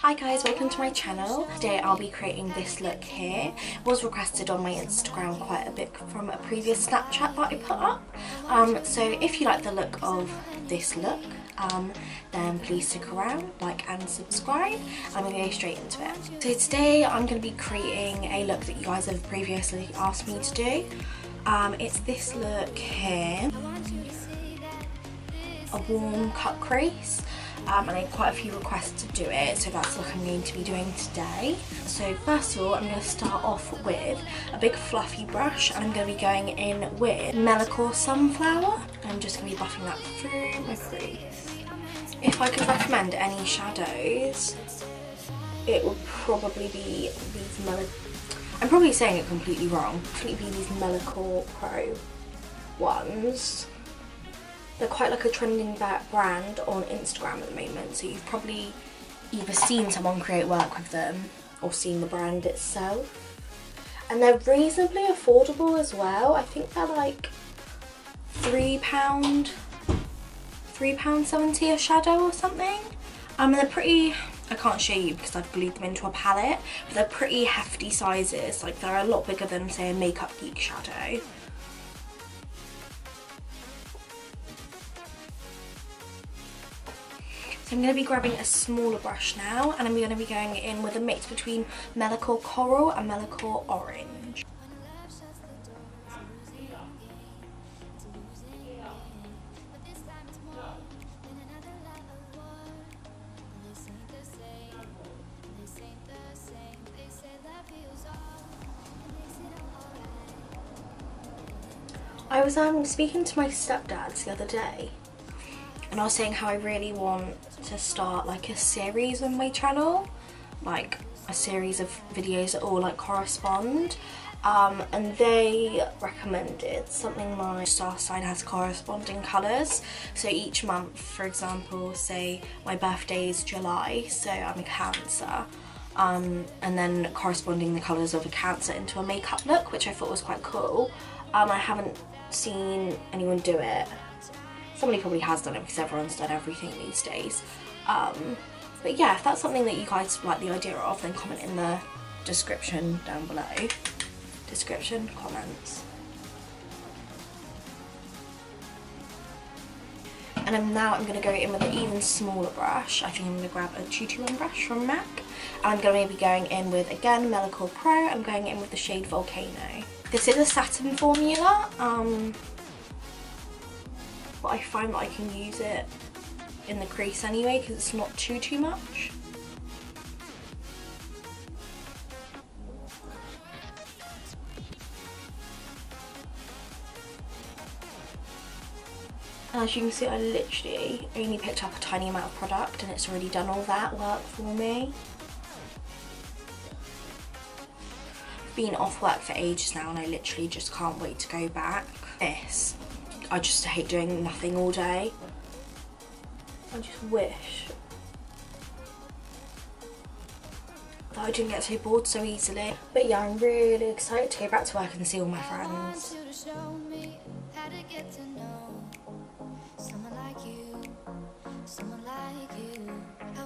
Hi guys, welcome to my channel. Today I'll be creating this look here. It was requested on my Instagram quite a bit from a previous Snapchat that I put up. So if you like the look of this look, then please stick around, like and subscribe. I'm going to go straight into it. So today I'm going to be creating a look that you guys have previously asked me to do. It's this look here. A warm cut crease. And I had quite a few requests to do it, so that's what I'm going to be doing today. So first of all, I'm going to start off with a big fluffy brush, and I'm going to be going in with MELIKIOR Sunflower. I'm just going to be buffing that through my crease. If I could recommend any shadows, it would probably be these I'm probably saying it completely wrong. Definitely be these MELIKIOR Pro ones. They're quite like a trending brand on Instagram at the moment, so you've probably either seen someone create work with them or seen the brand itself. And they're reasonably affordable as well. I think they're like £3.70 a shadow or something. And they're pretty, I can't show you because I've glued them into a palette, but they're pretty hefty sizes. Like they're a lot bigger than, say, a Makeup Geek shadow. So I'm going to be grabbing a smaller brush now, and I'm going to be going in with a mix between MELIKIOR Coral and MELIKIOR Orange. I was speaking to my stepdad the other day, and I was saying how I really want to start like a series on my channel, like a series of videos that all like correspond, and they recommended something like star sign has corresponding colours. So each month, for example, say my birthday is July, so I'm a Cancer, and then corresponding the colours of a Cancer into a makeup look, which I thought was quite cool. I haven't seen anyone do it. Somebody probably has done it because everyone's done everything these days. But yeah, if that's something that you guys like the idea of, then comment in the description down below. Description, comments. And I'm going to go in with an even smaller brush. I think I'm going to grab a 221 brush from MAC. And I'm going to be going in with, again, MELIKIOR Pro. I'm going in with the shade Volcano. This is a satin formula. But I find that I can use it in the crease anyway because it's not too much. And as you can see, I literally only picked up a tiny amount of product and it's already done all that work for me. I've been off work for ages now and I literally just can't wait to go back. I just hate doing nothing all day. I just wish that I didn't get so bored so easily. But yeah, I'm really excited to go back to work and see all my friends.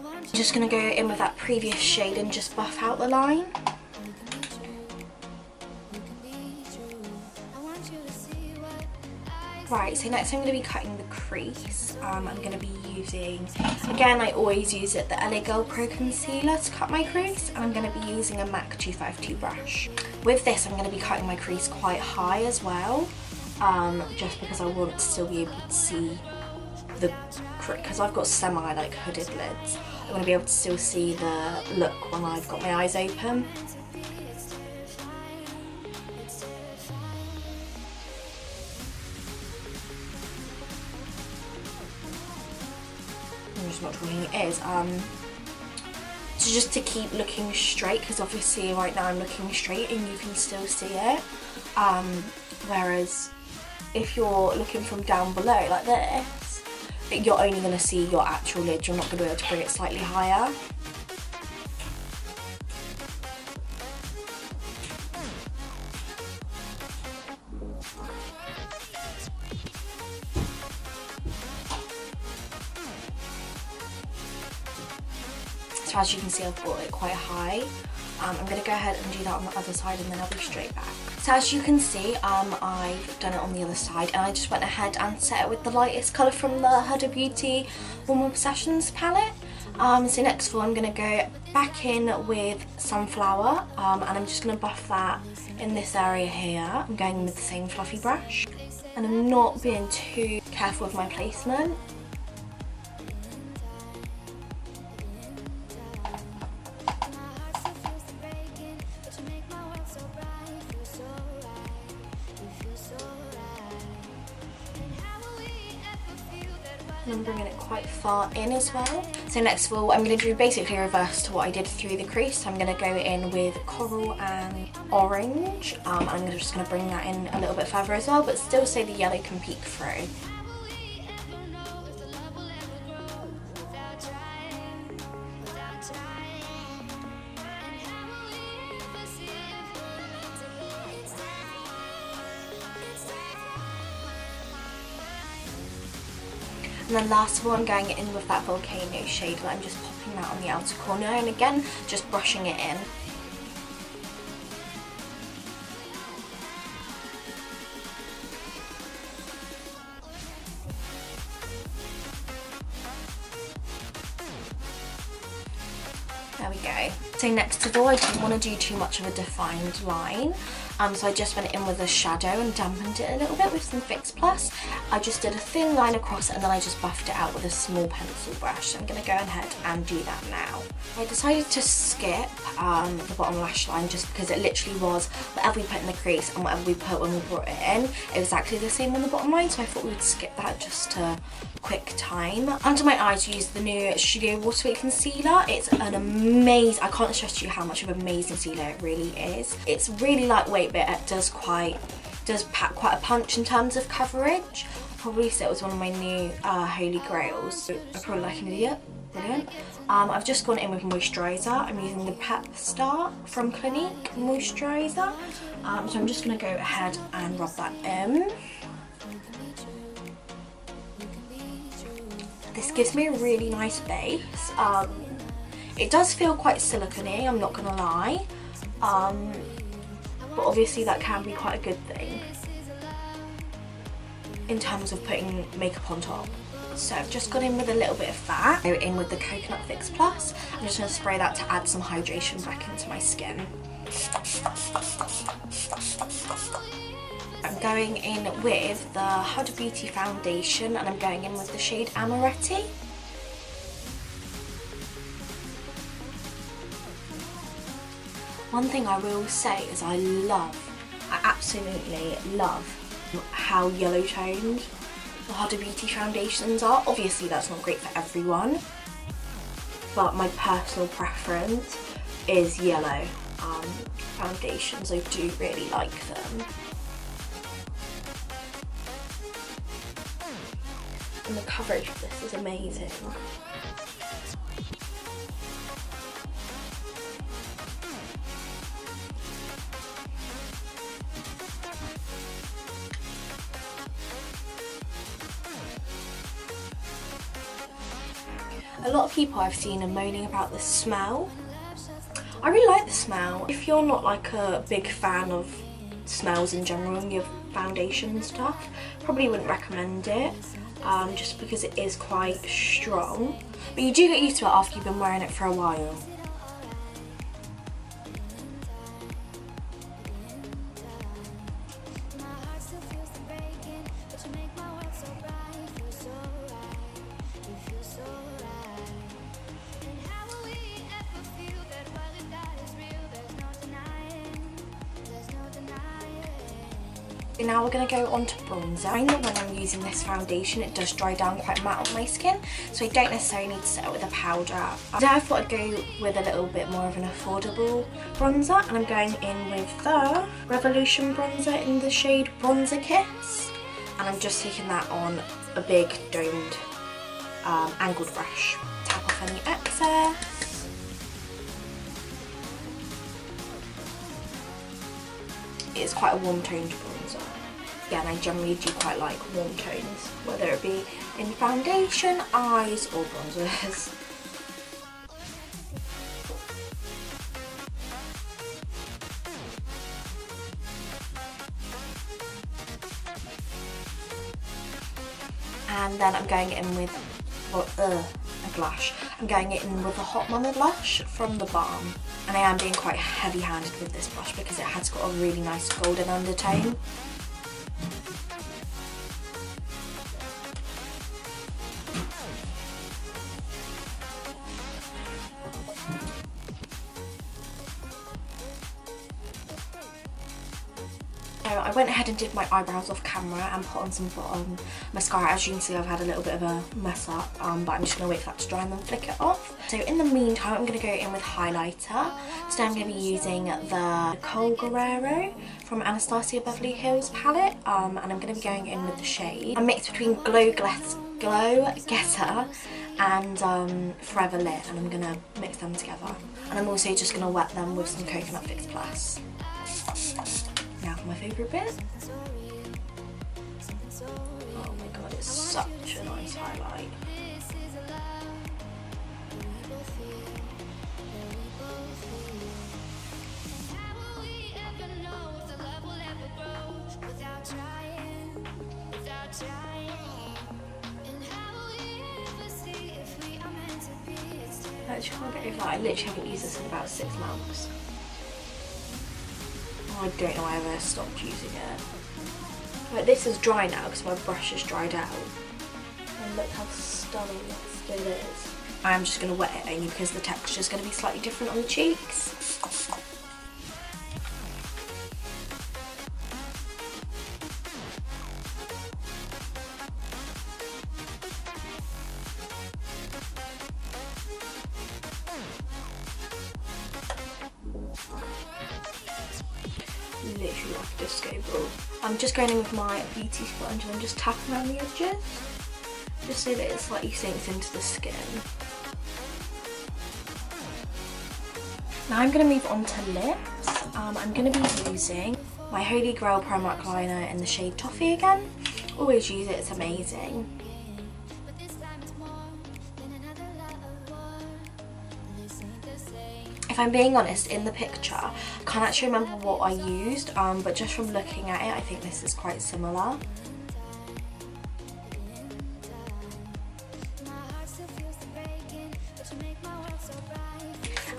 I'm just going to go in with that previous shade and just buff out the line. Right, so next I'm going to be cutting the crease. I'm going to be using, again I always use the LA Girl Pro Concealer to cut my crease, and I'm going to be using a MAC 252 brush. With this I'm going to be cutting my crease quite high as well, just because I want to still be able to see the crease, because I've got semi like hooded lids. I want to be able to still see the look when I've got my eyes open. Not talking is so just to keep looking straight, because obviously right now I'm looking straight and you can still see it, whereas if you're looking from down below like this, you're only going to see your actual lid. You're not going to be able to bring it slightly higher. So as you can see, I've brought it quite high. I'm going to go ahead and do that on the other side and then I'll be straight back. So as you can see, I've done it on the other side and I just went ahead and set it with the lightest colour from the Huda Beauty Warm Obsessions palette. So next of all, I'm going to go back in with Sunflower and I'm just going to buff that in this area here. I'm going with the same fluffy brush and I'm not being too careful with my placement. And I'm bringing it quite far in as well. So next of all, I'm going to do basically reverse to what I did through the crease. So I'm going to go in with Coral and Orange. I'm just going to bring that in a little bit further as well, but still so the yellow can peek through. And then last of all, I'm going in with that Volcano shade that I'm just popping that on the outer corner, and again, just brushing it in. There we go. So next of all, I didn't want to do too much of a defined line. So I just went in with a shadow and dampened it a little bit with some Fix Plus. I just did a thin line across it and then I just buffed it out with a small pencil brush. So I'm going to go ahead and do that now. I decided to skip the bottom lash line just because it literally was whatever we put in the crease and whatever we put when we brought it in, it was exactly the same on the bottom line, so I thought we would skip that just to quick time. Under my eyes, I used the new Studio Waterweight Concealer. It's an amazing, I can't stress to you how much of an amazing concealer it really is. It's really lightweight, but it does pack quite a punch in terms of coverage. I'd probably say it was one of my new holy grails. I'm probably like an idiot. Brilliant. I've just gone in with moisturiser. I'm using the Pep Start from Clinique moisturiser. So I'm just going to go ahead and rub that in. This gives me a really nice base. It does feel quite silicone-y, I'm not gonna lie, but obviously that can be quite a good thing in terms of putting makeup on top. So I've just got in with a little bit of that. Go in with the Coconut Fix Plus. I'm just going to spray that to add some hydration back into my skin. I'm going in with the Huda Beauty foundation and I'm going in with the shade Amaretti. One thing I will say is I absolutely love how yellow toned the Huda Beauty foundations are. Obviously that's not great for everyone, but my personal preference is yellow foundations. I do really like them. And the coverage of this is amazing. A lot of people I've seen are moaning about the smell. I really like the smell. If you're not like a big fan of smells in general in your foundation and stuff, probably wouldn't recommend it, just because it is quite strong. But you do get used to it after you've been wearing it for a while. Now we're going to go on to bronzer. I know when I'm using this foundation it does dry down quite matte on my skin, so I don't necessarily need to set it with a powder. Now I thought I'd go with a little bit more of an affordable bronzer, and I'm going in with the Revolution bronzer in the shade Bronzer Kiss, and I'm just taking that on a big domed angled brush. Tap off any excess. It's quite a warm toned bronzer. Yeah, and I generally do quite like warm tones, whether it be in foundation, eyes or bronzers. And then I'm going in with a blush. I'm going in with the Hot Mama blush from the BALM. And I am being quite heavy-handed with this blush because it has got a really nice golden undertone. I went ahead and did my eyebrows off camera and put on some mascara. As you can see, I've had a little bit of a mess up, but I'm just going to wait for that to dry and then flick it off. So in the meantime, I'm going to go in with highlighter. Today I'm going to be using the NICOLE Guerrero from Anastasia Beverly Hills palette, and I'm going to be going in with the shade. A mix between Glow Getter and Forever Lit, and I'm going to mix them together. And I'm also just going to wet them with some Coconut Fix Plus. Now for my favourite bit. Oh my god, it's such a nice highlight. I can't get over that. I literally haven't used this in about 6 months. I don't know why I've ever stopped using it. But this is dry now because my brush is dried out. And look how stunning that still is. I'm just going to wet it only because the texture is going to be slightly different on the cheeks. Literally like a disco ball. I'm just going in with my beauty sponge and I'm just tapping around the edges, just so that it slightly sinks into the skin. Now I'm going to move on to lips. I'm going to be using my Holy Grail Primark liner in the shade Toffee again. Always use it, it's amazing. If I'm being honest, in the picture, I can't actually remember what I used, but just from looking at it, I think this is quite similar.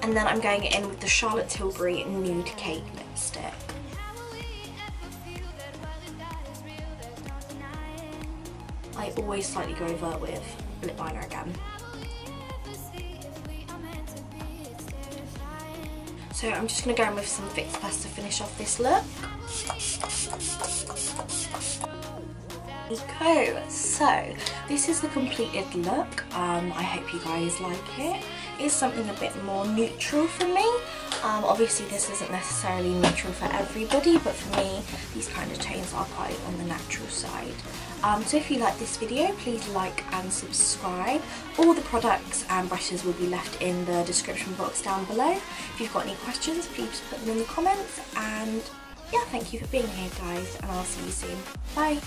And then I'm going in with the Charlotte Tilbury Nude Cake Lipstick. I always slightly go over with lip liner again. So I'm just going to go in with some Fix Plus to finish off this look. Okay, so this is the completed look. I hope you guys like it. It's something a bit more neutral for me. Obviously this isn't necessarily neutral for everybody, but for me these kind of tones are quite on the natural side. So if you like this video, please like and subscribe. All the products and brushes will be left in the description box down below. If you've got any questions, please put them in the comments. And yeah, thank you for being here guys, and I'll see you soon. Bye!